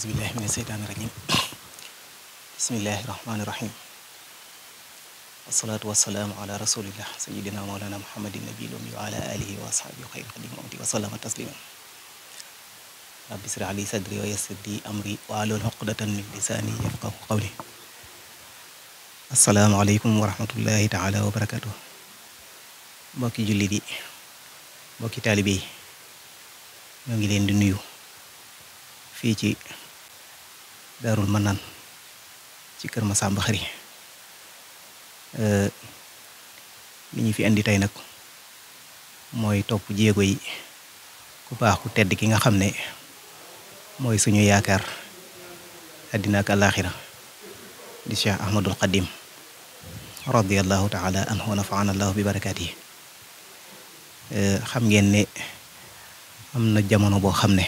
Auzubillahi mina seytaani rajim. Bismillahi rahmaani rahim. Wasalaatu wasalaamu ala rasulillah sayidina mawlana muhammadin nabil ummi wa ala alihi wa ashabihi xayr xadim mawti wa sallama tasliman. Rabbi israh li sadri wa yassir li amri wa ahlul uqdatan min lisani yafqahu qawli. Assalaamu aleykum wa rahmatullahi taala wa barakatuh. Mbokki jullit yi, mbokki taalibe yi, ñoo ngi leen di nuyu fii ci Daarul Manaan ci Kër Masamba Xari. li ñu fi indi tey nag mooy topp jéego yi ku baax ku tedd ki nga xam ne mooy suñu yaakaar àddina ak àllaaxira di Cheikh Ahmadul Xadim radiyallahu taala anhu wa nafaana allahu bi barakaat yi. xam ngeen ne am na jamono boo xam ne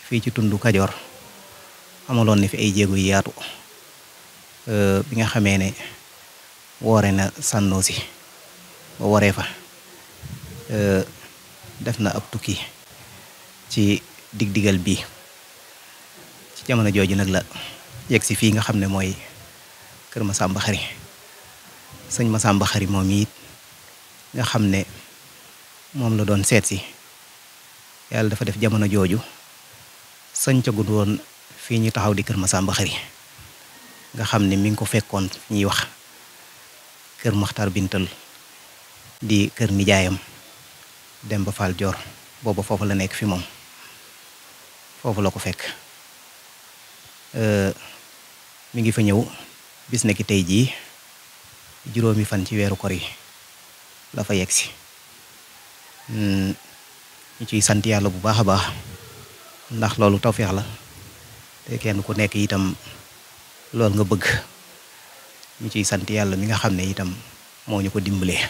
fii ci tundu Kajoor amaloon ne fi ay jéego yu yaatu bi nga xamee ne woore na Sànnoosi ba waree fa def na ab tukki ci dig-digal bii ci jamono jooju nag la yegg si fii nga xam ne mooy Kër Masamba Xari. sëñ Masamba Xari moom it nga xam ne moom la doon seet si yàlla dafa def jamono jooju sañcagul woon fii ñu taxaw di Kër Masamba Xari nga xam ne mi ngi ko fekkoon ñuy wax Kër Maxtar Bintal di kër nijaayam Demba Fall Joor booba foofu la nekk fi moom foofu la ko fekk. mi ngi fa ñëw bis na ki tey jii juróomi fan ci weeru kor yi la fa yegg si. ñu ciy sant yàlla bu baax a baax ndax loolu tawfeex la te kenn ku nekk itam loolu nga bëgg. ñu ciy sant yàlla mi nga xam ne itam moo ñu ko dimbalee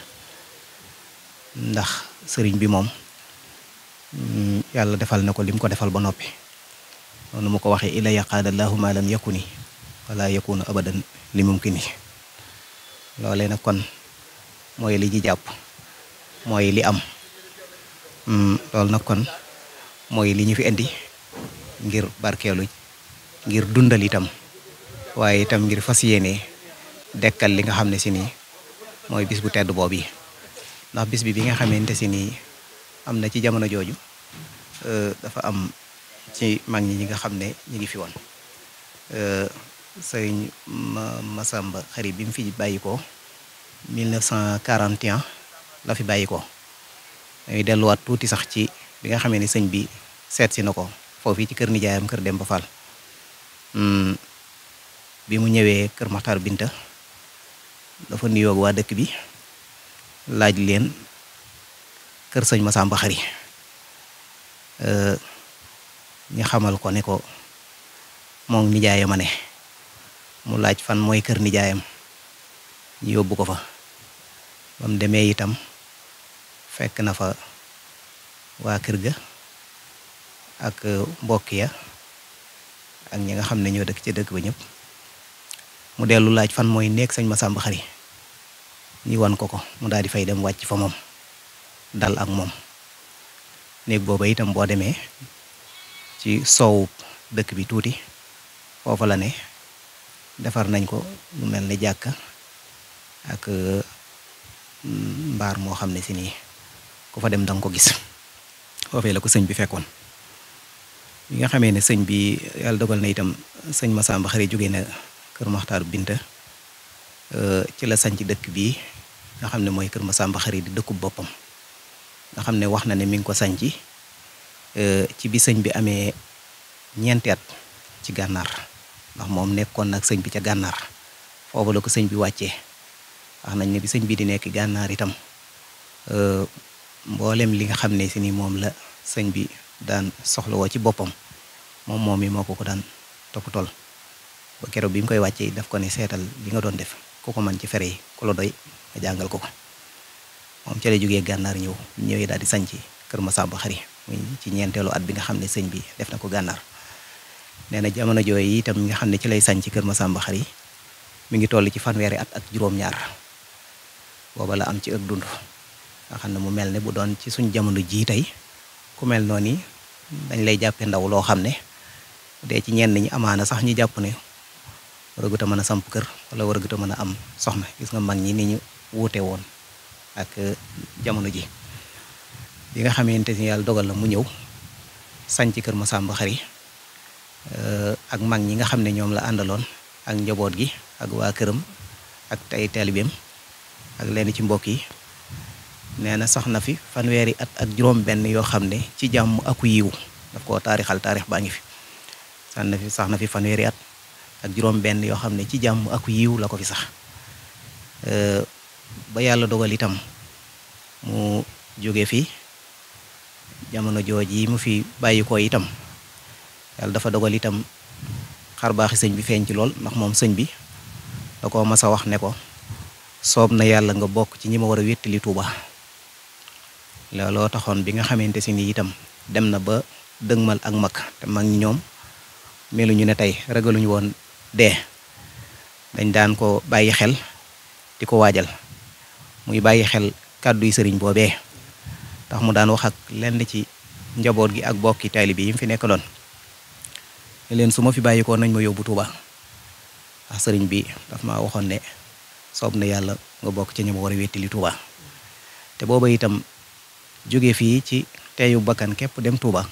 ndax sëriñ bi moom yàlla defal na ko lim ko defal ba noppi noonu mu ko waxee ila yaqaadallahu ma lam yakuni wala yakunu abadan li mumkini. loolee nag kon mooy li ji jàpp mooy li am. loolu nag kon mooy li ñu fi indi ngir barkeelu ngir dundal itam waaye itam ngir fas yéene dekkal li nga xam ne si nii mooy bis bu tedd boobu yi ndax bis bi nga xamante si nii am na ci jamono jooju dafa am ci mag ñi nga xam ne ñi ngi fi woon. sëñ Masamba Xari bi mu fi bàyyi ko 1941 la fi bàyyi ko. dañuy delluwaat tuuti sax ci bi nga xamee ne sëñ bi seet si na ko foofu ci kër nijaayam kër Demba Fall. bi mu ñëwee Kër Maxtar Binta dafa nuyoog waa dëkk bi laaj leen kër sëñ Masamba Xari. ñu xamal ko ne ko moom nijaayam a ne mu laaj fan mooy kër nijaayam ñu yóbbu ko fa. ba mu demee itam fekk na fa waa kër ga ak mbokk ya ak ñi nga xam ne ñoo dëkk ci dëkk ba ñëpp. mu dellu laaj fan mooy nekk sëñ Masamba Xari ñi wan ko mu daal di fay dem wàcc fa moom dal ak moom. néeg booba itam boo demee ci soowu dëkk bi tuuti foofa la ne defar nañ ko lu mel ne jàkka ak mbaar moo xam ne si nii ku fa dem danga ko gis. foofee la ko sëñ bi fekkoon. bi nga xamee ne sëñ bi yàlla dogal na itam sëñ Masamba Xari jóge na Kër Maxtar Binta ci la sanc dëkk bii nga xam ne mooy Kër Masamba Xari di dëkku boppam nga xam ne wax na ne mi ngi ko sanc ci bi sëñ bi amee ñeenti at ci gànnaar ndax moom nekkoon nag sëñ bi ca gànnaar foofu la ko sëñ bi wàccee. wax nañ ne bi sëñ bi di nekk gànnaar itam mboolem li nga xam ne si ni moom la sëñ bi daan soxlawoo ci boppam moom mi moo ko daan toppatool ba keroog bi mu koy wàccee daf ko ne seetal li nga doon def ku ko man ci fere yi ku la doy nga jàngal ko moom ca la jógee gànnaar ñëwee daal di sanc Kër Masamba Xari muy ci ñeenteelu at bi nga xam ne sëñ bi def na ko gànnaar. nee na jamono jooyu itam nga xam ne ci lay sanc Kër Masamba Xari mi ngi toll ci fanweeri at ak juróom-ñaar booba la am ci ak dund nga xam ne mu mel ne bu doon ci suñ jamono jii tey ku mel noonu dañ lay jàppe ndaw loo xam ne dee ci ñenn ñi amaana sax ñu jàpp ne waragut a mën a samp kër wala waragut a mën a am soxna. gis nga mag ñi ni ñu wuute woon ak jamono ji bi nga xamante ni yàlla dogal na mu ñëw sañc kër Masamba Xari ak mag ñi nga xam ne ñoom la àndaloon ak njaboot gi ak waa këram ak tay taalibeem ak lenn ci mbokk yi nee na sax na fi fanweeri at ak juróom benn yoo xam ne ci jàmm aku yiw daf koo taarixal taarix baa ngi fi sax na fi fanweeri at ak juróom benn yoo xam ne ci jàmm aku yiw la ko fi sax ba yàlla dogal itam mu jóge fi jamono jooj yi mu fi bàyyi ko itam yàlla dafa dogal itam xar baaxi sëñ bi feeñ ci lool ndax moom sëñ bi da ko mas a wax ne ko soob na yàlla nga bokk ci ñi ma war a wéttali Tuuba looloo taxoon bi nga xamante si ni itam dem na ba dëgmal ak mag te mag ñi ñoom meluñu ne tey ragaluñu woon dee dañ daan ko bàyyi xel di ko waajal muy bàyyi xel kàdduy sëriñ boobee tax mu daan wax ak lenn ci njaboot gi ak bokki taalibe yi mu fi nekkaloon ne leen su ma fi bàyyikoo nañ ma yóbbu Tuuba ndax sëriñ bi daf ma waxoon ne soob na yàlla nga bokk ci ñi ma war a wéttali Tuuba te booba itam jóge fii ci teeyu bakkan képp dem Tuuba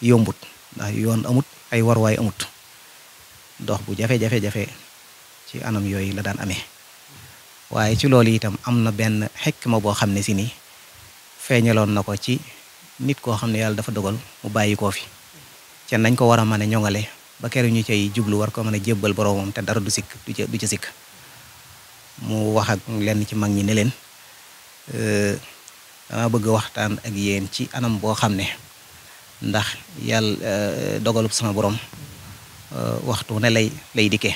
yombut ndax yoon amut ay warwaay amut dox bu jafe-jafe-jafe ci anam yooyu la daan amee waaye ci loolu itam am na benn xikma boo xam ne si ni feeñaloon na ko ci nit koo xam ne yàlla dafa dogal mu bàyyi koo fi ca nañ ko war a mën a ñoŋale ba keroog ñu cay jublu war ko mën a jébbal boroomam te dara du ca sikk mu wax ak lenn ci mag ñi ne leen dama bëgg waxtaan ak yéen ci anam boo xam ne ndax yàlla dogalub sama borom waxtu ne lay dikkee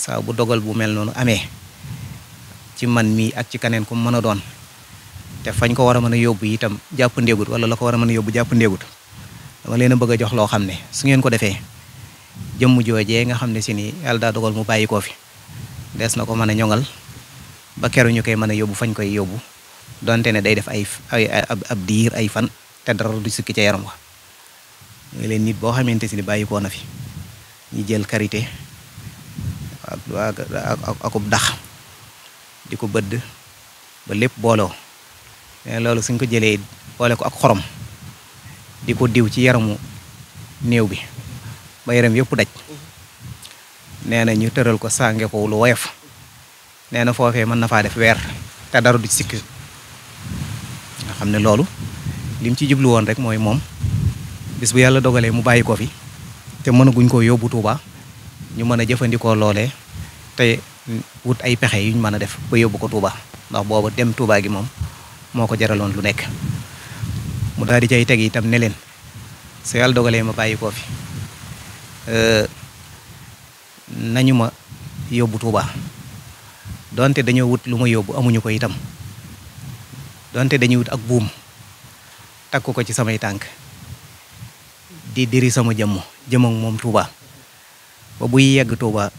saa bu dogal bu mel noonu amee ci man mii ak ci kaneen ku mën a doon te fañ ko war a mën a yóbbu itam jàpp ndéegut wala la ko war a mën a yóbbu jàpp ndéegut dama leen a bëgg a jox loo xam ne su ngeen ko defee jëmm joojee nga xam ne si ni yàlla daa dogal mu bàyyi koo fi des na ko mën a ñoŋal ba keroog ñu koy mën a yóbbu fañ koy yóbbu donte ne day def ab diir ay fan te dara du sikki ca yaram wa nga leen nit boo xamante si ni bàyyi koo na fi ñu jël karité akub dax di ko bëdd ba lépp booloo mais loolu suñ ko jëlee boole ko ak xorom di ko diw ci yaramu néew bi ba yaram yëpp daj nee na ñu tëral ko sànge ko lu woyof nee na foofee mën na faa def weer te dara du sikk nga xam ne loolu lim ci jublu woon rek mooy moom bis bu yàlla dogalee mu bàyyi ko fi te mënaguñ koo yóbbu Tuuba ñu mën a jëfandikoo loolee te wut ay pexe yuñ mën a def ba yóbbu ko Tuuba ndax booba dem Tuuba gi moom moo ko jaraloon lu nekk mu daal di cay teg itam ne leen su yàlla dogalee ma bàyyi koo fi nañu ma yóbbu Tuuba donte dañoo wut lu ma yóbbu amuñu ko itam donte dañuy wut ak buum takku ko ci samay tànk di diri sama jëmm ak moom Tuuba ba buy yegg Tuuba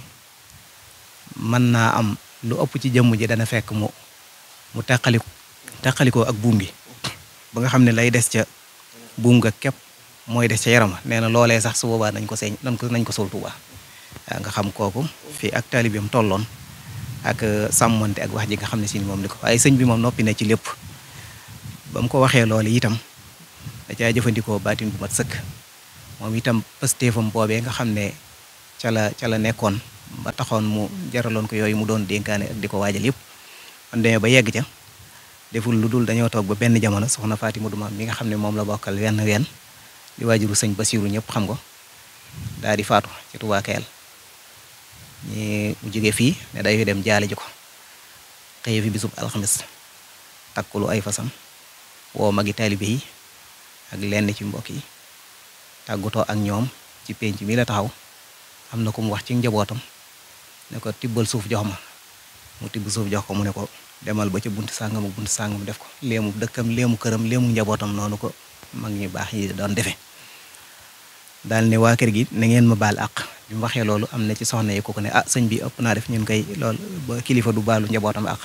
mën naa am lu ëpp ci jëmm ji dana fekk mu teqalikoo ak buum gi ba nga xam ne lay des ca buum ga képp mooy des ca yarama nee na loolee sax su boobaa nañ ko sol Tuuba waaw nga xam kooku fii ak taalibeem tolloon ak sàmmante ak wax ji nga xam ne si moom li ko waaye sëñ bi moom noppi na ci lépp ba mu ko waxee loolu itam da caa jëfandikoo baatin bu mat sëkk moom itam pëstéefam boobee nga xam ne ca la nekkoon ba taxoon mu jaraloon ko yooyu mu doon dénkaane ak di ko waajal yëpp man demee ba yegg ca deful lu dul dañoo toog ba benn jamono soxna Fatima Duma mi nga xam ne moom la bokkal wenn di waajuru sëñ Basiiru ñëpp xam ko daal di faatu ci Tuubaa Kayal ñi mu jóge fii ne day dem jaale ji ko xëye fi bisub alxamis takkulu ay fasam woo magi taalibe yi ak lenn ci mbokk yi tàggutoo ak ñoom ci penc mi la taxaw am na ku mu wax ci njabootam ne ko tibbal suuf jox ma mu tibb suuf jox ko mu ne ko demal ba ca bunt sàngam ak bunt sàngam def ko léemu dëkkam léemu këram léemu njabootam noonu ko mag ñu baax yi doon defee daal ne waa kër gi na ngeen ma baal àq bi mu waxee loolu am na ci soxna yi ko ne ah sëñ bi ëpp naa def ñun koy loolu ba kilifa du baalu njabootam àq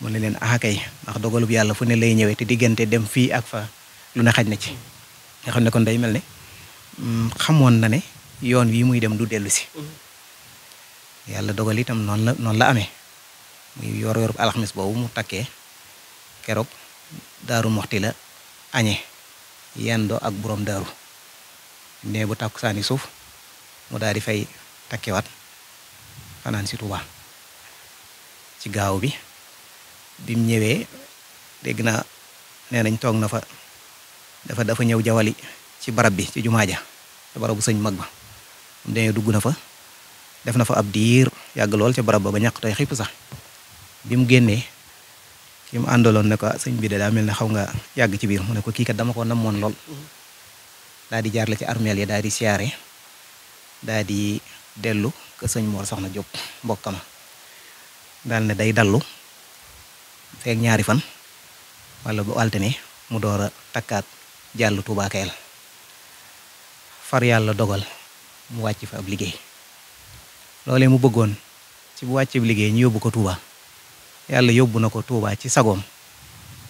mu ne leen ah kay ndax dogalub yàlla fu ne lay ñëwee te diggante dem fii ak fa lu ne xaj na ci nga xam ne kon day mel ne xamoon na ne yoon wi muy dem du dellu si yàlla dogal itam noonu la amee muy yor alxames boobu mu takkee keroog Daaru Moxti la añe yendoo ak borom daaru ne bu tàkkusaani suuf mu daal di fay takkewaat fanaan si Tuubaa ci gaaw bi bim ñëwee dégg naa nee nañ toog na fa dafa ñëw jawali ci barab bi ci jumaa ja ca barabu sëñ mag ba mu demee dugg na fa def na fa ab diir yàgg lool ca barab ba ñàkk tey xipp sax bi mu génnee ci mu àndaloon ne ko sëñ bi de daa mel ne xaw nga yàgg ci biir mu ne ko kii kat dama ko namoon lool daal di jaar la ci armeel ya daal di siyaare daal di dellu ke sëñ Mor Soxna Jóob mbokkama daal ne day dallu feek ñaari fan wala bu altine mu door a takkaat jàll Tuubaa Kayal far yàlla dogal mu wàcc fa ab liggéey loolee mu bëggoon ci bu wàcc ab liggéey ñu yóbbu ko Tuubaa yàlla yóbbu na ko Tuubaa ci sagoom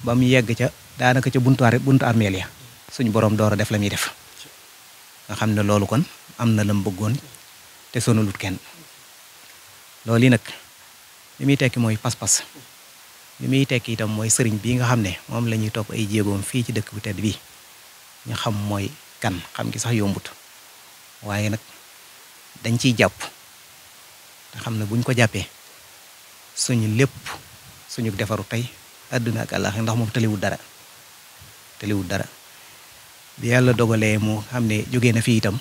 ba mu yegg ca daanaka ca buntu armeel ya suñu borom door a def la muy def nga xam ne loolu kon am na lam bëggoon te sonalut kenn loolu yi nag li muy tekki mooy pas-pas li muy tekki itam mooy sëriñ bii nga xam ne moom la ñuy topp ay jéegoom fii ci dëkk bu tedd bii ñu xam mooy kan xam gi sax yombut waaye nag dañ ciy jàpp te xam ne buñ ko jàppee suñu lépp suñu defaru tey àdduna ak àllaaxira ndax moom tëliwul dara bi yàlla dogalee mu xam ne jógee na fi itam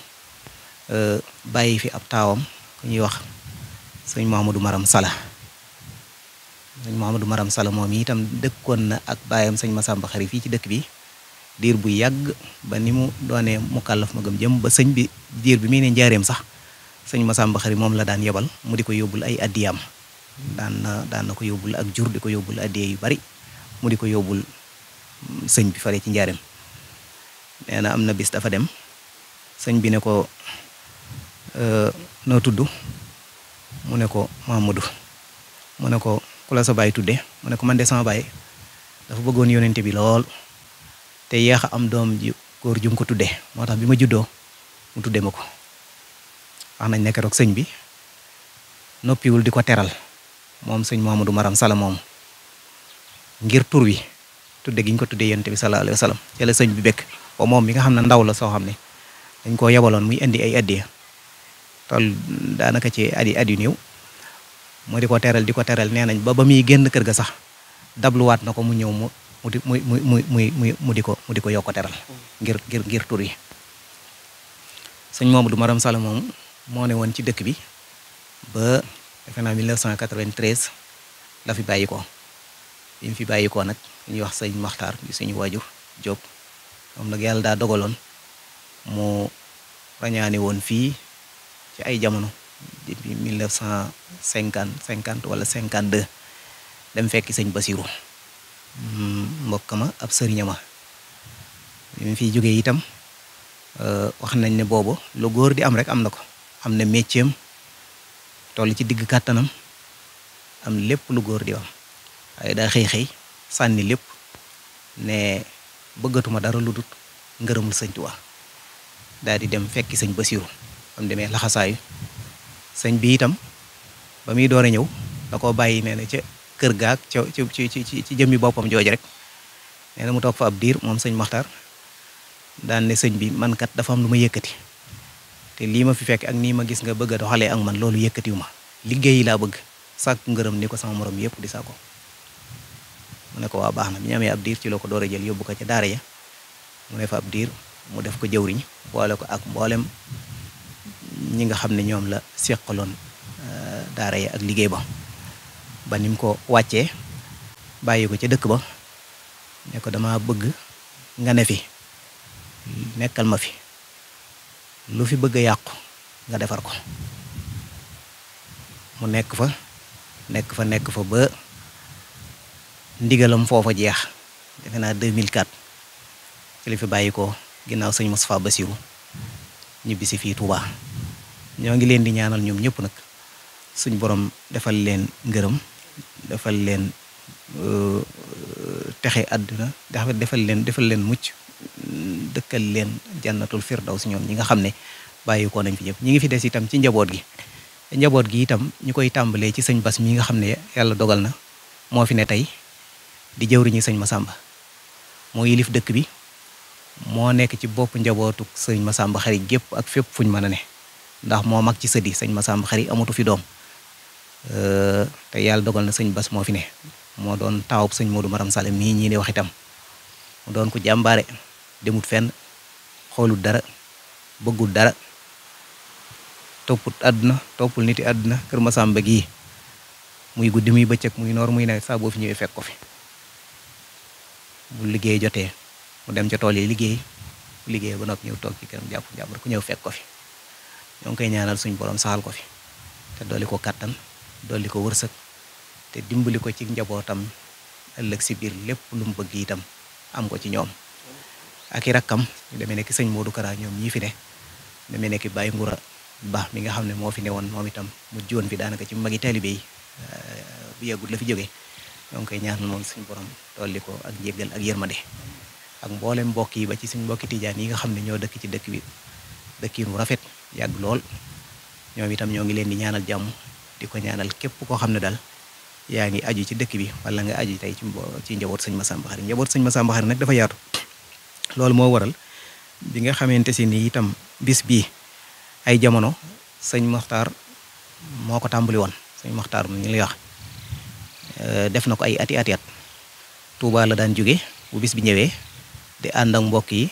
bàyyi fi ab taawam ku ñuy wax sëñ Mouhamadou Maram Sala moom itam dëkkoon na ak baayam sëñ Masamba Xari fii ci dëkk bi diir bu yàgg ba ni mu doonee mukallaf ma gëm jëm ba sëñ bi diir bi muy ne njaareem sax sëñ Masamba Xari moom la daan yebal mu di ko yóbbul ay addiyam daan na ko yóbbul ak jur di ko yóbbul addiye yu bari mu di ko yóbbul sëñ bi fare ci njaareem nee na am na bis dafa dem sëñ bi ne ko noo tudd mu ne ko Mamadou mu ne ko ku la sa baay tudde mu ne ko man de sama baay dafa bëggoon yonente bi lool te yeex a am doom ji góor ju mu ko tudde moo tax bi ma juddoo mu tudde ma ko wax nañ ne keroog sëñ bi noppiwul di ko teral moom sëñ Mouhamadou Maram Sala moom ngir tur wi tudde gi ñu ko tuddee yonente bi sallallahu alayhi wa sallam ci la sëñ bi bekk ba moom mi nga xam ne ndaw la soo xam ne dañ koo yebaloon muy indi ay addiya toll daanaka ci at yu néew mu di ko teral nee nañ ba muy génn kër ga sax dabluwaat na ko mu ñëw mu di ko yokk teral ngir tur yi sëñ Mouhamadou Maram Sala moom moo ne woon ci dëkk bi ba defe naa 1993 la fi bàyyi ko bi mu fi bàyyi ko nag ñuy wax sëñ Maxtaar bi suñu waajur Jóob moom nag yàlla daa dogaloon mu rañaane woon fii ci ay jamono depuis 1950 wala 52 dem fekki sëñ Basiru mbokk ma ab sëriña ma bi mu fiy jógee itam wax nañ ne boobu lu góor di am rek am na ko am na métier am toll ci digg kàttanam am lépp lu góor di am waaye daa xëy sànni lépp ne bëggatuma dara lu dut ngërëmul sëñ Tuubaa daal di dem fekki sëñ Basiru ba mu demee laxasaayu sëñ bi itam ba muy door a ñëw da koo bàyyi nee na ca kër gaag ci jëmmi boppam jooju rek nee na mu toog fa ab diir moom sëñ Maxtaar daan ne sëñ bi man kat dafa am lu ma yëkkati te lii ma fi fekk ak nii ma gis nga bëgg a doxalee ak man loolu yëkkatiwu ma liggéey laa bëgg sàkku ngërëm ni ko sama morom yëpp di sàkko mu ne ko waa baax na bi ñu amee ab diir ci la ko door a jël yóbbu ko ca daara ya mu ne fa ab diir mu def ko jëwriñ boole ko ak mboolem ñi nga xam ne ñoom la seqaloon daara ya ak liggéey ba ba ni mu ko wàccee bàyyi ko ca dëkk ba ne ko dama bëgg nga ne fi nekkal ma fi lu fi bëgg a yàqu nga defar ko mu nekk fa ba ndigalam foofa jeex defe naa 2004 ci li fi bàyyi ko ginnaaw sëñ Moustapha Bassirou ñibbisi fii Touba ñoo ngi leen di ñaanal ñoom ñëpp nag suñ borom defal leen ngërëm defal leen texe àdduna defal leen mucc dëkkal leen jannatul firdaws ñoom ñi nga xam ne bàyyi ko nañ fi ñëpp ñi ngi fi des itam ci njaboot gi itam ñu koy tàmbalee ci sëñ Bas mi nga xam ne yàlla dogal na moo fi ne tey di jëwriñu sëñ Massamba moo yilif dëkk bi moo nekk ci bopp njabootu sëñ Massamba Xari gépp ak fépp fuñ mën a ne ndax moo mag ci sëdi sëñ Massamba Xari amatu fi doom te yàlla dogal na sëñ Bas moo fi ne moo doon taawub sëñ Modou Maram Sall mii ñii di wax itam mu doon ko jàmbaare demut fenn xoolul dara bëggul dara toppul niti àdduna kër Massamba gii muy guddi muy bëccëg muy noor muy nawet saa boo fi ñëwee fekk ko fi bu liggéey jotee mu dem ca tool yi liggéey ba noppi ñëw toog ci këram jàpp ku ñëw fekk ko fi ñoo ngi koy ñaanal suñ borom saxal ko fi te dolli ko kàttan dolli ko wërsëg te dimbali ko ci njabootam ëllëg si biir lépp lu mu bëgg itam am ko ci ñoom ak i rakkam ñu demee nekk sëñ Modou Kara ñoom ñii fi ne demee nekk Baye Ngoura Ba mi nga xam ne moo fi ne woon moom itam mu jiwoon fi daanaka ci magi taalibe yi bu yàggut la fi jógee ñoo ngi koy ñaanal moom suñ borom dolli ko ak njéggal ak yërmande ak mboolem mbokk yi ba ci suñ mbokki tijaan yi nga xam ne ñoo dëkk ci dëkk bi dëkkiin wu rafet yàgg lool ñoom itam ñoo ngi leen di ñaanal jàmm di ko ñaanal képp koo xam ne daal yaa ngi aju ci dëkk bi wala nga aju tey ci njaboot sëñ Massamba Xari njaboot sëñ Massamba Xari nag dafa yaatu loolu moo waral bi nga xamante si ni itam bis bii ay jamono sëñ Moxtaar moo ko tàmbali woon sëñ Moxtaar mu ñu lay wax def na ko ay ati at Touba la daan jóge bu bis bi ñëwee di ànd ak mbokk yi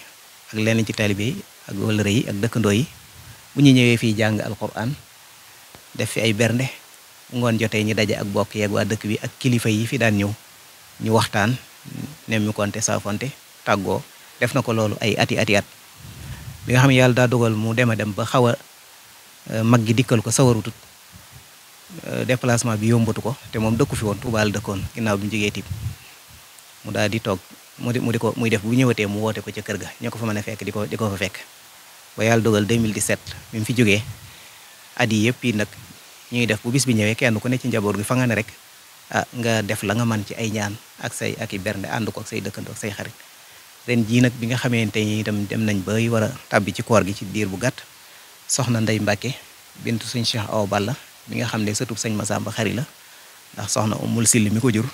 ak lenn ci taalibe yi ak wëllëre yi ak dëkkandoo yi bu ñu ñëwee fii jàng alquran def fi ay bernde ngoon jotee ñi daje ak bokk yeeg waa dëkk bi ak kilifa yi fi daan ñëw ñu waxtaan nemmi konte saafonte tàggoo def na ko loolu ay ati at bi nga xam ne yàlla daa dogal mu dem ba xaw a mag gi dikkal ko sawarutut déplacement bi yombatu ko te moom dëkku fi woon Touba la dëkkoon ginnaaw bi mu jógee tib mu daal di toog muy def bu ñëwatee mu woote ko ca kër ga ñoo ko fa mën a fekk di ko fa fekk ba yàlla dogal 2017 bi mu fi jógee at yi yëpp yi nag ñuy def bu bis bi ñëwee kenn ku ne ci njaboot gi fa nga ne rek nga def la nga man ci ay ñaan ak i bernde ànd ko ak say dëkkandoo ak say xarit ren jii nag bi nga xamante ni itam dem nañ bay war a tàbbi ci koor gi ci diir bu gàtt soxna Ndey Mbàkke bintu suñ Cheikh Awa Balla mi nga xam ne sëtub sëñ Massamba Xari la ndax soxna Umul Sill mi ko jur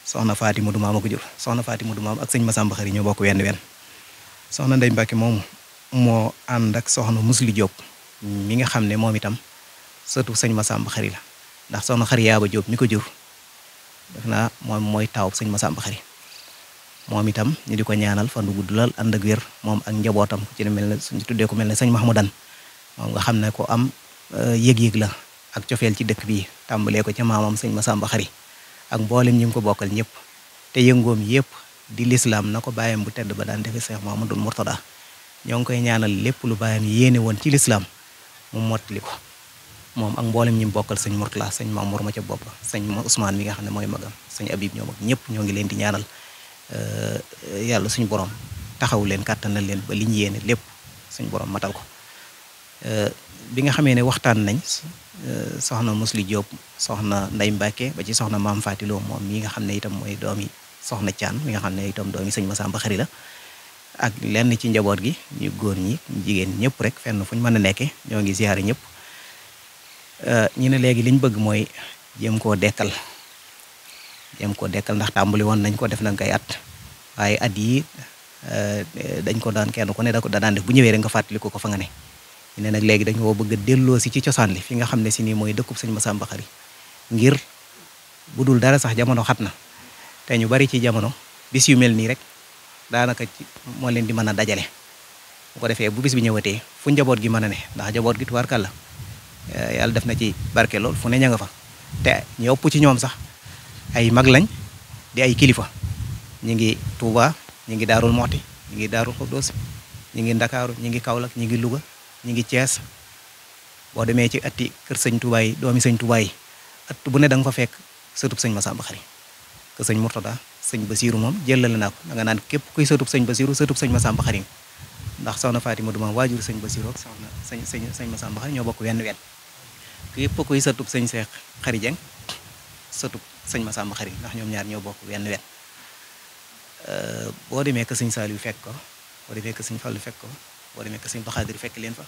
soxna Faati Mudu Maam a ko jur soxna Faati Mudu Maam ak sëñ Massamba Xari ñoo bokk wenn soxna Ndey Mbàkke moomu moo ànd ak soxna Musli Jóob mi nga xam ne moom itam sëtub sëñ Massamba Xari la ndax soxna Xari Yaaba Jóob mi ko jur def naa moom mooy taawub sëñ Massamba Xari moom itam ñu di ko ñaanal fan du gudd lool ànd ak wér moom ak njabootam ci ne mel ne suñu tuddee ko mel ne sëñ Mahmoudan moom nga xam ne ko am yëg-yëg la ak cofeel ci dëkk bi tàmbalee ko ca maamam sëñ Massamba Xari ak mboolem ñi ngi ko bokkal ñëpp te yëngoom yëpp di lislaam na ko bàyyam bu tedd ba daan defe Cheikh Mouhamadoul Mourtada ñoo ngi koy ñaanal lépp lu bàyyam yéene woon ci lislaam mu mottali ko moom ak mboolem ñi mu bokkal sëñ Mourtala sëñ Mamour ma ca bopp sëñ Ousmane mi nga xam ne mooy magam sëñ Habib ñoom ak ñëpp ñoo ngi leen di ñaanal yàlla suñu borom taxaw leen kàttanal leen ba li ñu yéene lépp suñu borom matal ko bi nga xamee ne waxtaan nañ soxna Musli Jóob soxna Ndey Mbàkke ba ci soxna Maam Fatiloo moom mi nga xam ne itam mooy doomi soxna Caan mi nga xam ne itam doomi sëñ Massamba Xari la ak lenn ci njaboot gi ñu góor ñi jigéen ñëpp rek fenn fu ñu mën a nekke ñoo ngi ziyaare ñëpp ñu ne léegi liñ bëgg mooy jéem koo dekkal ndax tàmbali woon nañ ko def nañ koy at waaye at yi dañ ko daan kenn ku ne da daan def bu ñëwee rek nga fàttali ko fa nga ne ñu ne nag léegi dañ ko bëgg a delloo si ci cosaan li fi nga xam ne si nii mooy dëkkub sëñ Massamba Xari ngir bu dul dara sax jamono xat na te ñu bari ci jamono bis yu mel nii rek daanaka moo leen di mën a dajale bu ko defee bu bis bi ñëwatee fu njaboot gi mën a ne ndax njaboot gi tubaarkàlla yàlla def na ci barke lool fu ne ña nga fa te ñu ëpp ci ñoom sax ay mag lañ di ay kilifa ñi ngi Touba ñi ngi Daarul Moxti ñi ngi Daarul Xuddoos ñi ngi Ndakaaru ñi ngi Kaolack ñi ngi Louga ñi ngi Thiès boo demee ci atti kër sëñ Touba yi doomi sëñ Touba yi at bu ne da nga fa fekk sëtub sëñ Massamba Xari que sëñ Mourtada sëñ Basiiru moom jëlale naa ko da nga naan képp kuy sëtub sëñ Basiiru sëtub sëñ Massamba Xari ndax soxna Fatima Duma waajur sëñ Basiiru ak soxna sëñ Massamba Xari ñoo bokk wenn képp kuy sëtub sëñ Seex Xari Jeng sëtub sëñ Massamba Xari ndax ñoom ñaar ñoo bokk wenn boo demee que sëñ Saliou fekk ko boo demee que sëñ Fallou fekk ko boo demee que sëñ Baxaadir fekk leen fa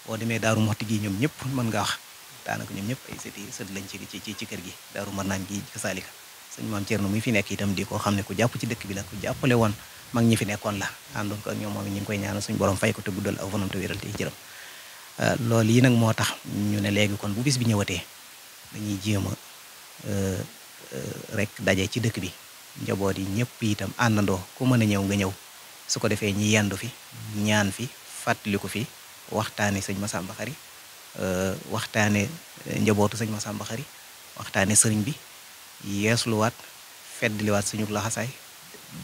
boo demee Daaru Moxti gi ñoom ñëpp mën nga wax daanaka ñoom ñëpp ay sët lañ ci kër gi Daaru Marnaan gi kasaalika sëñ Maam Cerno muy fi nekk itam di koo xam ne ku jàpp ci dëkk bi la ku jàppale woon mag ñi fi nekkoon la àndoon ko ak ñoom moom ñu ngi koy ñaanal suñu borom fay ko te guddal aw fanam te wéral te jërëm loolu yi nag moo tax ñu ne léegi kon bu bis bi ñëwatee dañuy jéem a rek daje ci dëkk bi njaboot yi ñëpp itam àndandoo ku mën a ñëw nga ñëw su ko defee ñi yendu fi ñaan fi fàttaliku fi waxtaane sëñ Massamba Khary waxtaane njabootu sëñ Massamba Khary waxtaane sëriñ bi yeesluwaat feddliwaat suñu laxasaay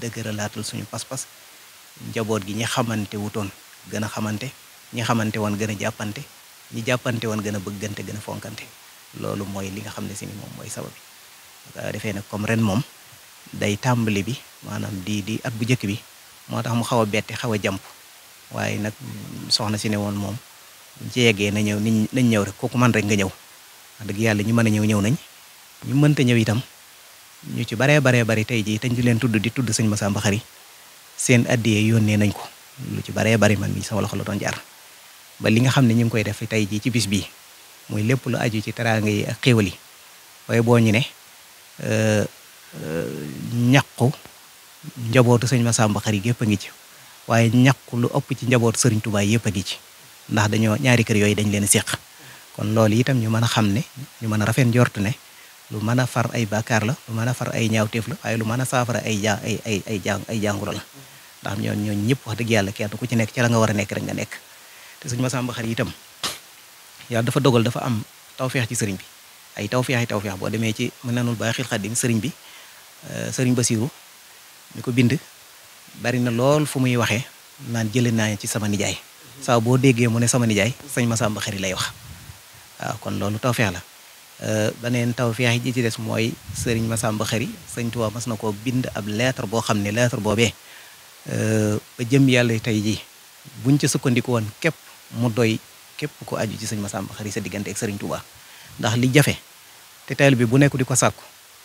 dëgëralaatul suñu pas-pas njaboot gi ñi xamante wutoon gën a xamante ñi xamante woon gën a jàppante ñi jàppante woon gën a bëggante gën a fonkante loolu mooy li nga xam ne si ni moom mooy sabab bi defee nag comme ren moom day tàmbali bi maanaam di at bu njëkk bi moo tax mu xaw a bette xaw a jàmp waaye nag soxna si ne woon moom buñ ci yeggee na ñëw nañ ñëw rek kooku man rek nga ñëw wax dëgg yàlla ñu mën a ñëw nañ ñu mënta ñëw itam ñu ci baree bari tey jii te ñu leen tudd di tudd sëñ Massamba Khary seen addiyee yónnee nañ ko lu ci baree bari man mi sama loxo la doon jaar ba li nga xam ne ñu ngi koy def tey jii ci bis bii muy lépp lu aju ci teraanga yi ak xéwal yi waaye boo ñu ne ñaqu njabootu sëñ Massamba Khary gépp a ngi ci waaye ñaqu lu ëpp ci njabootu sëriñ Touba yëpp a ngi ci ndax dañoo ñaari kër yooyu dañ leen séq kon loolu itam ñu mën a xam ne ñu mën a rafet njort ne lu mën a far ay bàkkaar la lu mën a far ay ñaawteef la waaye lu mën a saafara ay jàngoro la ndax ñooñu ñëpp wax dëgg yàlla kenn ku ci nekk ci la nga war a nekk rek nga nekk te sëñ Massamba Khary itam yàlla dafa dogal dafa am tawfeex ci sëriñ bi ay tawfeex boo demee ci Minanul Baaxil Xadim sëriñ bi sëriñ Basiru mi ko bind bari na lool fu muy waxee naan jëlee naa ci sama nijaay saa boo déggee mu ne sama nijaay sëñ Massamba Khary lay wax waaw kon loolu tawfeex la beneen tawfeex ji ci des mooy sëriñ Massamba Khary sëñ Tuubaa mas na koo bind ab lettre boo xam ne lettre boobee ba jëm yàlla tey jii buñ ca sukkandiku woon képp mu doy képp ko aju ci sëñ Massamba Khary sa diggante ak sëriñ Tuubaa ndax li jafe te taalibe bi bu nekk di ko sàkku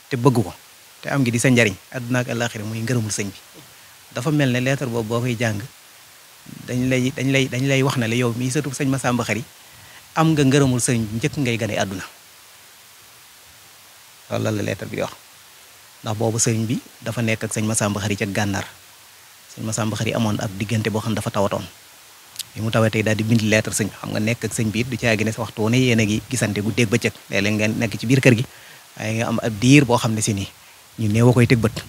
te bëgg ko te am ngi di sa njariñ àdduna ak àllaaxira muy ngërëmul sëñ bi dafa mel ne lettre boobu boo koy jàng dañ lay wax ne la yow mii sëtu sëñ Massamba Khary am nga ngërëmul sëñ bi njëkk ngay gane àdduna loolu la lettre bi di wax ndax boobu sëriñ bi dafa nekk ak sëñ Massamba Khary ca gànnaar sëñ Massamba Khary amoon ab diggante boo xam dafa tawatoon bi mu tawatee daal di bind lettre sëñ xam nga nekk ak sëñ bi it du caagi ne sa waxtu ne yéen a ngi gisante bu dégg bëccëg léeg-léeg ngeen nekk ci biir kër gi waaye nga am ab diir boo xam ne si nii ñu néew a koy teg bët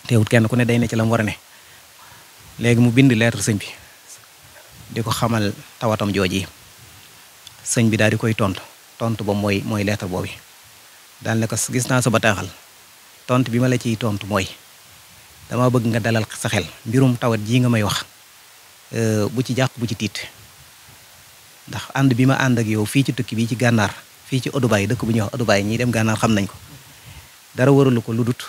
teewut kenn ku ne day ne ci la mu war a ne léegi mu bind lettre sëñ bi di ko xamal tawatam jooji sëñ bi daal di koy tontu ba mooy lettre boobu daal ne ko gis naa sa bataaxal tontu bi ma la ciy tontu mooy dama bëgg nga dalal sa xel mbirum tawat jii nga may wax bu ci jàq bu ci tiit ndax ànd bi ma ànd ak yow fii ci tukki bii ci gànnaar fii ci Odubaay dëkk bu ñuy wax Odubaay ñiy dem gànnaar xam nañ ko dara waralu ko lu dut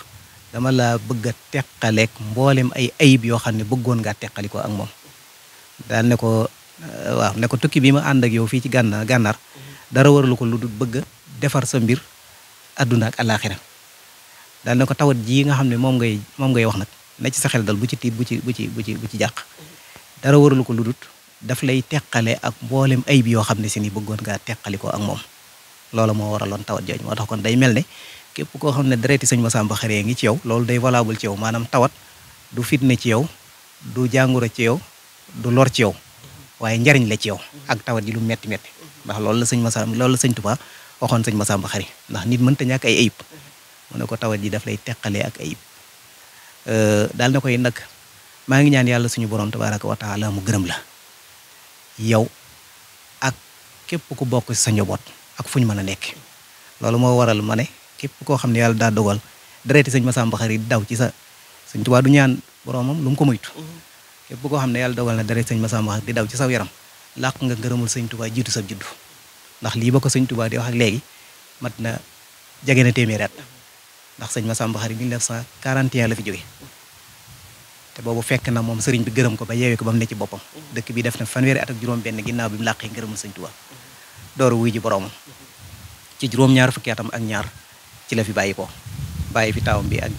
dama la bëgg a teqaleeg mboolem ay ayib yoo xam ne bëggoon ngaa teqali ko ak moom daal ne ko waaw ne ko tukki bi ma ànd ak yow fii ci gànnaar dara waralu ko lu dut bëgg a defar sa mbir adduna ak alaaxira daal ne ko tawat jii nga xam ne moom ngay wax nag na ci sa xel dal bu ci tiit bu ci jàq dara waralu ko lu dut daf lay teqale ak mboolem ayib yoo xam ne si ni bëggoon ngaa teqali ko ak moom loolu moo waraloon tawat jooju moo tax kon day mel ne képp koo xam ne dereeti sëñ Massamba Khary ngi ci yow loolu day valable ci yow maanaam tawat du fitne ci yow du jàngoro ci yow du lor ci yow waaye njariñ la ci yow ak tawat ji lu metti ndax loolu la sëñ Tuubaa waxoon sëñ Massamba Khary ndax nit mënta ñàkk ay ayib mu ne ko tawat ji daf lay teqalee ak ayib daal na koy nag maa ngi ñaan yàlla suñu borom tabaaraka wa taala mu gërëm la yow ak képp ku bokk ci sa njaboot ak fu ñu mën a nekk loolu moo waral ma ne képp koo xam ne yàlla daa dogal dereeti sëñ Massamba Khary daw ci sa sëñ Tuubaa du ñaan boromam lu mu ko moytu képp koo xam ne yàlla dogal na dereeti sëñ Massamba Khary di daw ci saw yaram làq nga ngërëmul sëñ Tuubaa jiitu sa juddu ndax lii ba ko sëñ Tuubaa di wax ak léegi mat na jege na téeméeri at ndax sëñ Massamba Khary 1941 la fi jóge te boobu fekk na moom sëriñ bi gërëm ko ba yeewee ko ba mu ne ci boppam dëkk bi def na fanweeri at ak juróom-benn ginnaaw bi mu làqee ngërëmul sëñ Tuubaa door wuy ji boromam ci juróom-ñaar fukki atam ak ñaar ci la fi bàyyi ko bàyyi fi taawam bi ak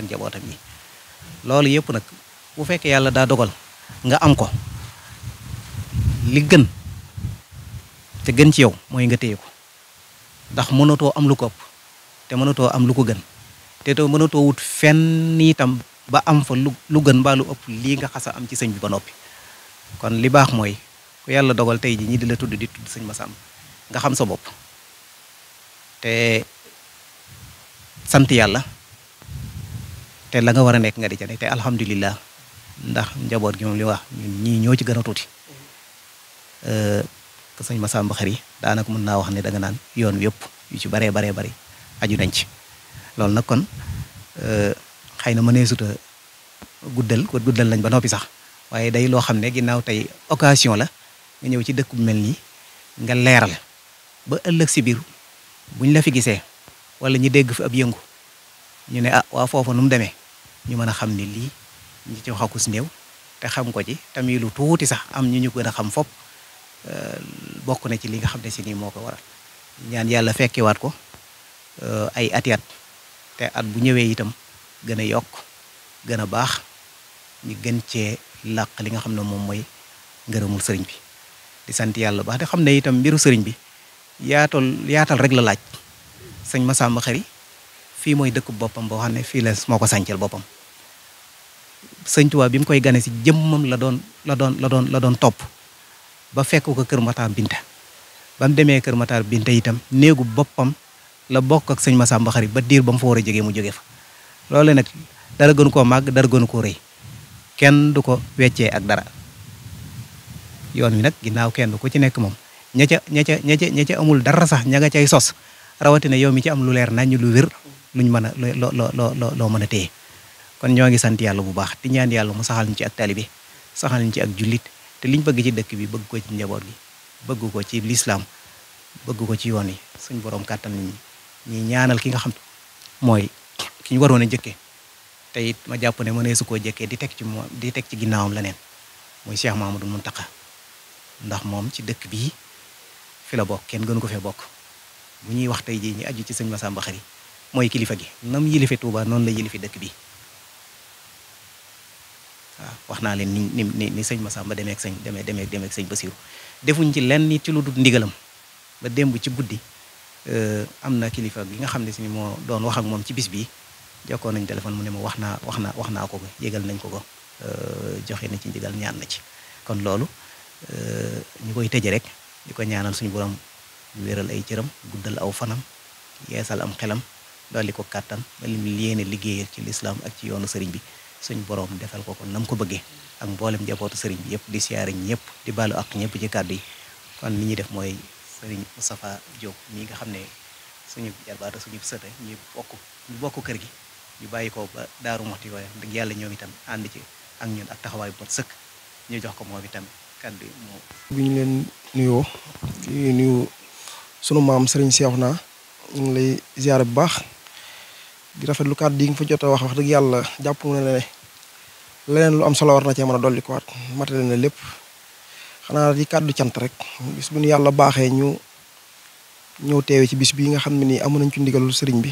njabootam yi loolu yëpp nag bu fekkee yàlla daa dogal nga am ko li gën te gën ci yow mooy nga téye ko ndax mënatoo am lu ko ëpp te mënatoo am lu ko gën te mënatoo wut fenn itam ba am fa lu gën mbaa lu ëpp lii nga xasa am ci sëñ bi ba noppi. kon li baax mooy ku yàlla dogal tey ji ñi di la tudd di tudd sëñ Massamba nga xam sa bopp te sant yàlla te la nga war a nekk nga di ca nekk te alhamdulillah ndax njaboot gi moom li wax ñun ñii ñoo ci gën a tuuti que sëñ Massamba Khary daanaka mën naa wax ne da nga naan yoon wi yëpp yu ci baree bari aju nañ ci loolu nag kon xëy na mënee suta guddal lañ ba noppi sax waaye day loo xam ne ginnaaw tey occasion la nga ñëw ci dëkk bu mel nii nga leeral ba ëllëg si biir buñ la fi gisee wala ñu dégg fi ab yëngu ñu ne waa foofa nu mu demee ñu mën a xam ne lii ñi ci waxakus néew te xam ko ci tamit lu tuuti sax am ñu gën a xam fopp bokk na ci li nga xam ne si nii moo ko waral ñaan yàlla fekkewaat ko ay at te at bu ñëwee itam gën a yokk gën a baax ñu gën cee làq li nga xam ne moom mooy ngërëmul sëriñ bi di sant yàlla baax te xam ne itam mbiru sëriñ bi yaatal rek la laaj sëñ Massamba Khary fii mooy dëkk boppam boo xam ne fii la moo ko sàncal boppam sëñ Tuubaa bi mu koy gane si jëmmam la doon topp ba fekk ko kër Matar Binta ba mu demee kër Matar Binta itam néegu boppam la bokk ak sëñ Massamba Khary ba diir ba mu fa war a jógee mu jóge fa loolu nag dara gënu koo màgg dara gënu koo rëy kenn du ko weccee ak dara yoon wi nag ginnaaw kenn ku ci nekk moom ña ca amul dara sax ña nga cay sos rawatina yow mi ci am lu leer nañ lu wér luñ mën a loo mën a téye kon ñoo ngi sant yàlla bu baax di ñaan yàlla mu saxal ñu ci ak taalibe saxal ñu ci ak jullit te liñ bëgg ci dëkk bi bëgg ko ci njaboot gi bëgg ko ci lislaam bëgg ko ci yoon yi suñ borom kàttan nit ñi ñaanal ki nga xam mooy ki ñu waroon a njëkkee te it ma jàpp ne mënee su koo jëkkee di teg ci ginnaawam leneen muy Cheikh Mamadou Mountakha ndax moom ci dëkk bii fi la bokk kenn gënu ko fee bokk bu ñuy wax tey jii ñi aju ci sëñ Massamba Khary mooy kilifa gi nam yilife Touba noonu la yilife dëkk bi waaw wax naa leen ni sëñ Massamba demee ak sëñ Bassirou defuñ ci lenn ci lu dul ndigalam ba démb ci guddi am na kilifa gi nga xam ne si ni moo doon wax ak moom ci bis bii jokkoon nañ téléphone mu ne ma wax naa ko yégal nañ ko joxe na ci ndigal ñaan na ci kon loolu ñu koy tëje rek di ko ñaanal suñu borom wéral ay cëram guddal aw fanam yeesal am xelam dolli ko kàttan ba lim yéene liggéeyal ci lislaam ak ci yoonu sëriñ bi suñu borom defal ko kon nam ko bëggee ak mboolem njabootu sëriñ bi yëpp di siyaare ñëpp di baalu ak ñëpp ci kàddu yi kon li ñuy def mooy sëriñ Moustapha Diop mii nga xam ne suñu jarbaata suñu sëte ñu bokk kër gi ñu bàyyi ko ba Daaru Muxti waaye dëgg yàlla ñoom itam ànd ci ak ñun ak taxawaay bu mat sëkk ñu jox ko moom itam kàddu moo bi ñu leen nuyoo di nuyu sunu maam Serigne Cheikhouna ñu ngi lay ziare bu baax di rafetlu kàddu yi nga fa jot a wax dëgg yàlla jàpp na ne leneen lu am solo war na cee mën a dolli ko waat matale na lépp xanaa di kàddu cant rek bis bu ñu yàlla baaxee ñu ñëw teewe ci bis bi nga xam ne nii amoon nañ ci ndigalul sëriñ bi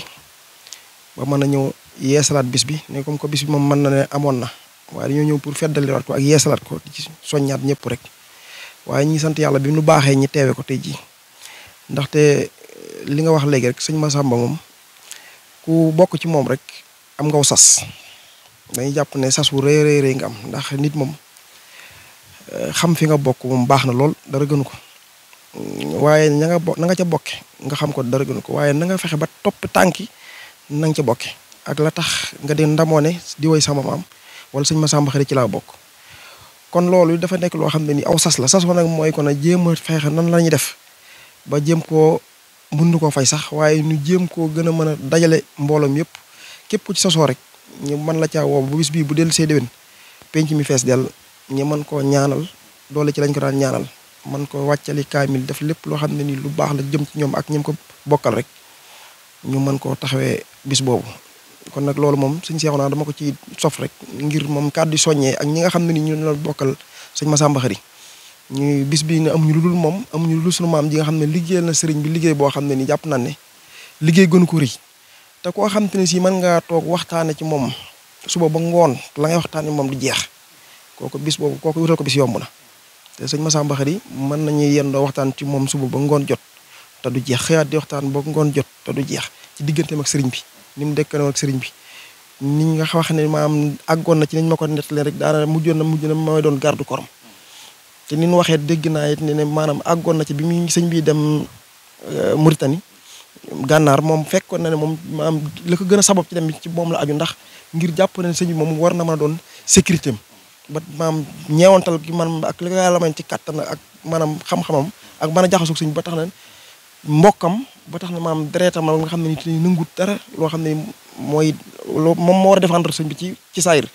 ba mën a ñëw yeesalaat bis bi ne comme que bis bi moom mën na ne amoon na waaye dañoo ñëw pour feddaliwaat ko ak yeesalaat ko di ci soññaat ñëpp rek waaye ñi sant yàlla bi nu baaxee ñi teewe ko tey jii ndaxte li nga wax léegi rek sëñ Massamba moom ku bokk ci moom rek am ngaw sas dañuy jàpp ne sas wu rëy rëy nga am ndax nit moom xam fi nga bokk moom baax na lool dara gënu ko waaye na nga ca bokke nga xam ko dara gënu ko waaye na nga fexe ba topp tànki na nga ca bokke ak la tax nga di ndamoone di woy sama maam wala sëñ Massamba Khary ci laa bokk kon loolu dafa nekk loo xam ne ni aw sas la sas wa nag mooy kon a jéem a fexe nan la ñuy def ba jéem koo mën koo fay sax waaye ñu jéem koo gën a mën a dajale mbooloom yëpp képp ku ci sasoo rek ñu mën la caa woo bu bis bii bu dellu see déwén penc mi fees dell ñu mën koo ñaanal doole ci lañ ko daan ñaanal man ko wàccali kaamil def lépp loo xam ne ni lu baax la jëm ci ñoom ak ñim ko bokkal rek ñu mën koo taxawee bis boobu kon nag loolu moom sëñ Cheikhouna dama ko ci sof rek ngir moom kàddu soññee ak ñi nga xam ne ni ñu la bokkal sëñ Massamba Khary ñu bis bi ne amuñu lu dul moom amuñu lu dul sunu maam ji nga xam ne liggéeyal na sëriñ bi liggéey boo xam ne ni jàpp naa ne liggéey gënu ko rëy te koo xam te ne si mën ngaa toog waxtaane ci moom suba ba ngoon la ngay waxtaanee moom du jeex kooku bis boobu kooku wutal ko bis yomb na te sëñ Massamba Khary mën nañuy yendoo waxtaan ci moom suba ba ngoon jot te du jeex xëyaat di waxtaan ba ngoon jot te du jeex ci digganteem ak sëriñ bi ni mu dekkanoo ak sëriñ bi ni nga wax ne maam àggoon na ci niñ ma ko nettalee rek daana mujj na mooy doon garde korom te ni ñu waxee dégg naa it ne maanaam àggoon na ci bi muy sëñ bi dem Mauritanie gànnaar moom fekkoon na ne moom maanaam la ko gën a sabab ci dem ci moom la aju ndax ngir jàpp ne sëñ bi moom war na mën a doon sécurité am ba maam ñeewantal gi man ak li ko yàlla may ci kàttan ak maanaam xam-xamam ak mën a jaxasoo sëñ bi ba tax na mbokkam ba tax na maam deretam la nga xam ne nit ñi nangut dara loo xam ne mooy moom moo war a défendre sëñ bi ci saayir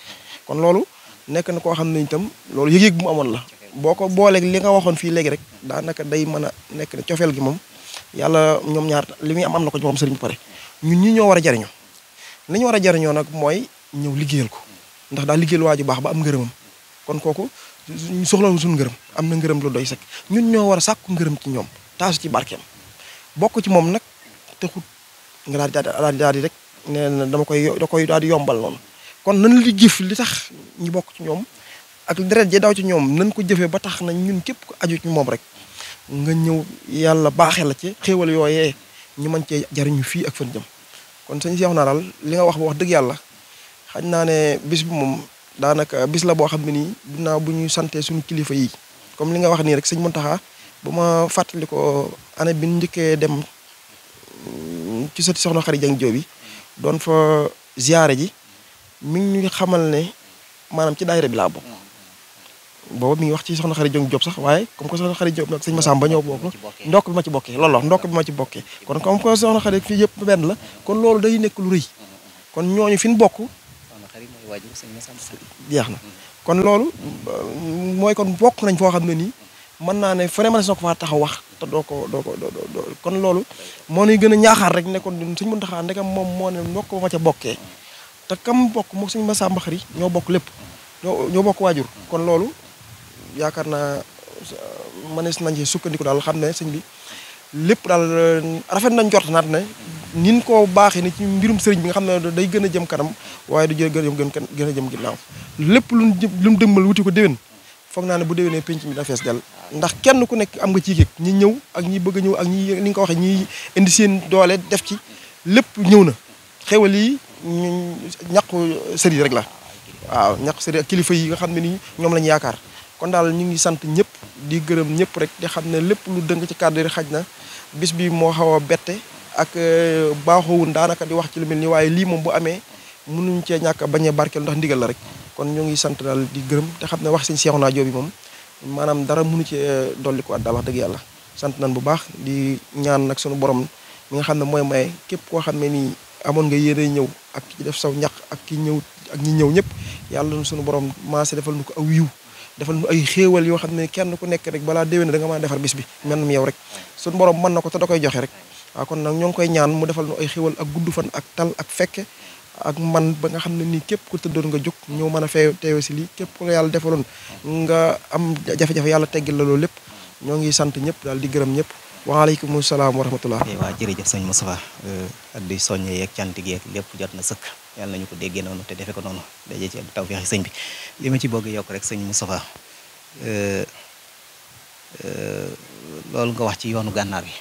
kon loolu nekk na koo xam ne itam loolu yëg-yëg bu mu amoon la boo ko booleeg li nga waxoon fii léegi rek daanaka day mën a nekk ne cofeel gi moom yàlla ñoom ñaar li muy am na ko ci moom sëriñ bi pare ñun ñi ñoo war a jariñoo li ñu war a jariñoo nag mooy ñëw liggéeyal ko ndax daa liggéeyal waa ju baax ba am ngërëmam kon kooku soxlawul suñu ngërëm am na ngërëm lu doy sëkk ñun ñoo war a sàkku ngërëm ci ñoom taasu ci barkeem bokk ci moom nag taxut nga daal di rek nee na da koy daal di yombal noonu kon nan li jëf li tax ñu bokk ci ñoom ak deret ji daw ci ñoom nañ ko jëfee ba tax na ñun képp ko aju ci moom rek nga ñëw yàlla baaxee la ci xéewal yooyee ñu mën cee jariñu fii ak fan jëm kon sëñ Cheikh naa daal li nga wax ba wax dëgg yàlla xañ naa ne bis bi moom daanaka bis la boo xam ne nii dinaa bu ñuy santee suñu kilifa yi comme li nga wax nii rek sëñ Mountakha ba ma fàttali ko année bi ñu njëkkee dem ci sëti soxna Khary Dieng Diop bi doon fa ziyaare ji mi ngi ñu xamal ne maanaam ci daayira bi laa bokk booba mi ngi wax ci soxna Khary Dieng Diop sax waaye comme que soxna Khary Diop nag sëñ Massamba ñëw bokk ndokk bi ma ci bokkee loolu ndokk bi ma ci bokkee kon comme que soxna Khary fii yëpp benn la kon loolu day nekk lu rëy kon ñooñu fi ñu bokk jeex na kon loolu mooy kon bokk nañ foo xam ne nii mën naa ne fu ne mën na ko faa taxaw wax te doo ko kon loolu moo nuy gën a ñaaxaar rek ne kon sëñ Mountakha ndekam moom moo ne ndokk ba ma ca bokkee te kam bokk moom sëñ Massamba Khary ñoo bokk lépp ñoo bokk waajur kon loolu yaakaar naa mënees nañ ci sukkandiku daal xam ne sëñ bi lépp daal rafet nañ jort naat ne nin koo baaxee ni ci mbirum sëriñ bi nga xam ne day gën a jëm kanam waaye du gën a jëm ginnaaw lépp lu mu dëgmal wuti ko déwén foog naa ne bu déwénee penc mi da fees del ndax kenn ku nekk am nga ci yëg ñi ñëw ak ñi bëgg a ñëw ak ñi ni nga ko waxee ñi indi seen doole def ci lépp ñëw na xewal yi ñaqu sëriñ rek la waaw ñaqu sëriñ ak kilifa yi nga xam ne nii ñoom lañu yaakaar kon daal ñu ngi sant ñëpp di gërëm ñëpp rek di xam ne lépp lu dëng ci kàddu yi xaj na bis bi moo xaw a bette ak baaxoowun daanaka di wax ci lu mel ni waaye lii moom bu amee mënuñ cee ñàkk a bañ a barkeel ndax ndigal la rek kon ñu ngi sant daal di gërëm te xam ne wax sëñ Cheikhouna Diop bi moom maanaam dara mënu cee dolli ko at daal wax dëgg yàlla sant nañ bu baax di ñaan nag sunu borom mi nga xam ne mooy maye képp koo xam ne nii amoon nga yéene ñëw ak ki def saw ñaq ak ki ñëw ak ñi ñëw ñëpp yàlla na sunu borom maase defal nu ko aw yiw defal nu ay xéewal yoo xam ne kenn ku nekk rek balaa déwén da nga mën a defar bis bi mel ni yow rek sunu borom mën na ko te da koy joxe rek waaw kon nag ñoo ngi koy ñaan mu defal nu ay xéewal ak gudd fan ak tal ak fekke ak man ba nga xam ne nii képp ku tëddoon nga jóg ñëw mën a teewe si lii képp ku la yàlla defaloon nga am jafe-jafe yàlla teggil la loolu lépp ñoo ngi sant ñëpp daal di gërëm ñëpp waaleykum salaam wa rahmatullah. waaw jërëjëf sëñ Moustapha ak di soññe yeeg cant gi ak lépp jot na sëkk yàlla nañu ko déggee noonu te defe ko noonu daje ci ak tawfeex sëñ bi li ma ci bëgg yokk rek sëñ Moustapha loolu nga wax ci yoonu gànnaar bi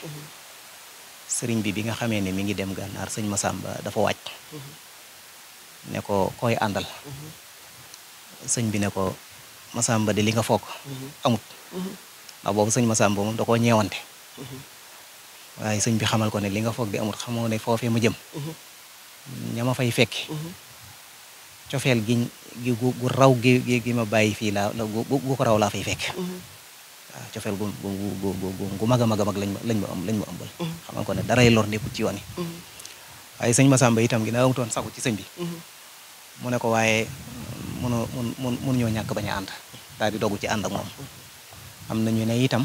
sëriñ bi nga xamee ne mi ngi dem gànnaar sëñ Massamba dafa wàcc ne ko koy àndal sëñ bi ne ko Massamba de li nga foog amut ndax boobu sëñ Massamba moom da koo ñeewante waaye sëñ bi xamal ko ne li nga foog di amut xamoo ne foofee mu jëm ñama fay fekki cofeel gi gu raw gi ma bàyyi fii gu ko raw laa fay fekk waaw cofeel gu mag a mag a mag lañ ma ëmbal xamal ko ne daray lor nekkut ci yoon yi waaye sëñ Massamba itam gi na amutoon sagu ci sëñ bi mu ne ko waaye mun ñoo ñàkk bañ a ànd daal di dogu ci ànd ak moom am na ñu ne itam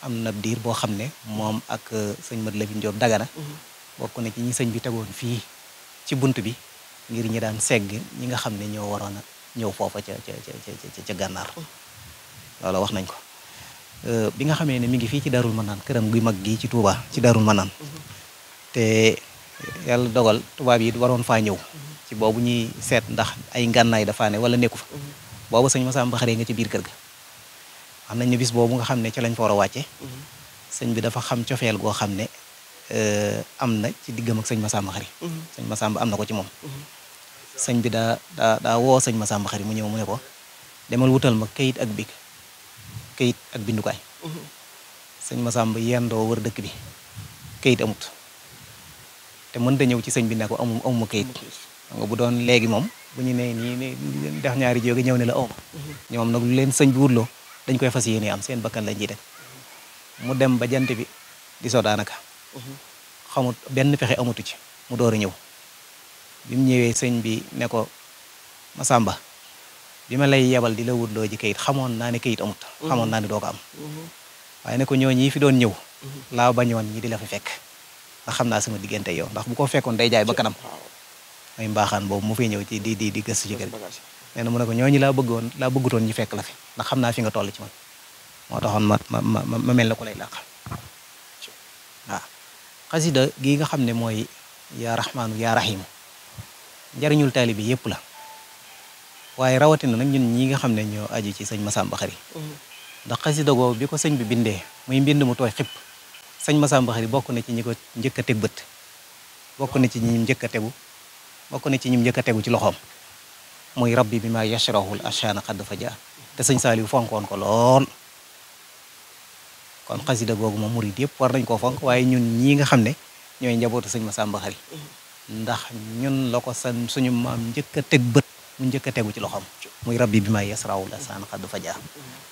am na diir boo xam ne moom ak sëñ Mat Lamin Jóob Dagana bokk na ci ñi sëñ bi tegoon fii ci bunt bi ngir ñi daan segg ñi nga xam ne ñoo waroon a ñëw foofa ca gànnaar loolu wax nañ ko bi nga xamee ne mi ngi fii ci Darul Manaan këram gu mag gi ci Touba ci Darul Manaan te yàlla dogal tubaab yi waroon faa ñëw ci boobu ñuy seet ndax ay ngànnaay dafa ne wala nekku fa boobu sëñ Masamba Xari nga ci biir kër ga xam nañ ne bis boobu nga xam ne ci lañ fa war a wàcce sëñ bi dafa xam cofeel goo xam ne am na ci diggam ak sëñ Masamba Xari sëñ Masamba am na ko ci moom sëñ bi daa woo sëñ Masamba Xari mu ñëw mu ne ko demal wutal ma kayit ak big kayit ak bindukaay sëñ Masamba yendoo wër dëkk bi kayit amut te mënta ñëw ci sëñ bi ne ko amuma kayit xam nga bu doon léegi moom bu ñu nee nii dex ñaari jóge ñëw ne la awma ñoom nag lu leen sëñ bi wutloo dañ koy fas yéene am seen bakkan lañ ciy teg mu dem ba jant bi di so daanaka xamut benn pexe amutu ci mu door a ñëw bi mu ñëwee sëñ bi ne ko Masamba bi ma lay yebal di la wutloo ji kayit xamoon naa ne kayit amut xamoon naa ne doo ko am waaye ne ko ñoo ñi fi doon ñëw laa bañoon ñi di la fi fekk ndax xam naa sama diggante yow ndax bu ko fekkoon day jaay ba kanam mooy mbaaxaan boobu mu fay ñëw ci di gëstu ci kër gi nee na mu ne ko ñooñu laa bëggutoon ñu fekk la fi ndax xam naa fi nga toll ci man moo taxoon ma mel na ko lay làq waaw xasida gi nga xam ne mooy yaa rahmaanu yaa rahimu njariñul taalibe yépp la waaye rawatina nag ñun ñi nga xam ne ñoo aju ci sëñ Masamba Xari ndax xasida googu bi ko sëñ bi bindee muy mbind mu tooy xipp sëñ Masamba Xari bokk na ci ñi ko njëkk a teg bët bokk na ci ñi njëkk a tegu bokk na ci ñi njëkk a tegu ci loxoom muy rabbi bi ma yashrahul ashana xadd fa jaar te sëñ Saaliw fonkoon ko lool kon xasida googu moom murid yëpp war nañ koo fonk waaye ñun ñii nga xam ne ñooy njabootu sëñ Masamba Xari ndax ñun la ko suñu maam njëkk a teg bët mu njëkk a tegu ci loxoom muy rabbi bi ma yashrahul ashana xadd fa jaar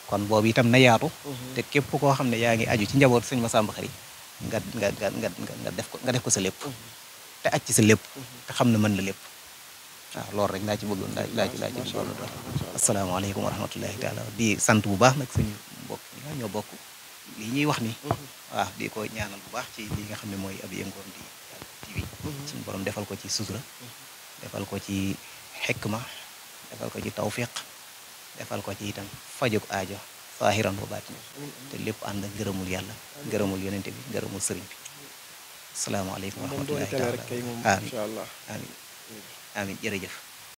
kon boobu itam na yaatu te képp koo xam ne yaa ngi aju ci njabootu sëñ Masamba Xari nga def ko sa lépp te aj ci sa lépp te xam ne mën la lépp waaw loolu rek laa ci bëggoon laa ci bëggoon doon asalaamaaleykum wa rahmatullahi taala di sant bu baax nag suñu mbokk ñoo bokk lii ñuy wax ni waaw di ko ñaanal bu baax ci li nga xam ne mooy ab yëngoon di TV suñu borom defal ko ci sutura defal ko ci xikma defal ko ci tawfiq defal ko ci itam fajuk aajo saahiran wa baatin te lépp ànd ak ngërëmul yàlla ngërëmul yonente bi ngërëmul sëriñ bi asalaamaaleykum wa rahmatullahi taala amiin amiin jërëjëf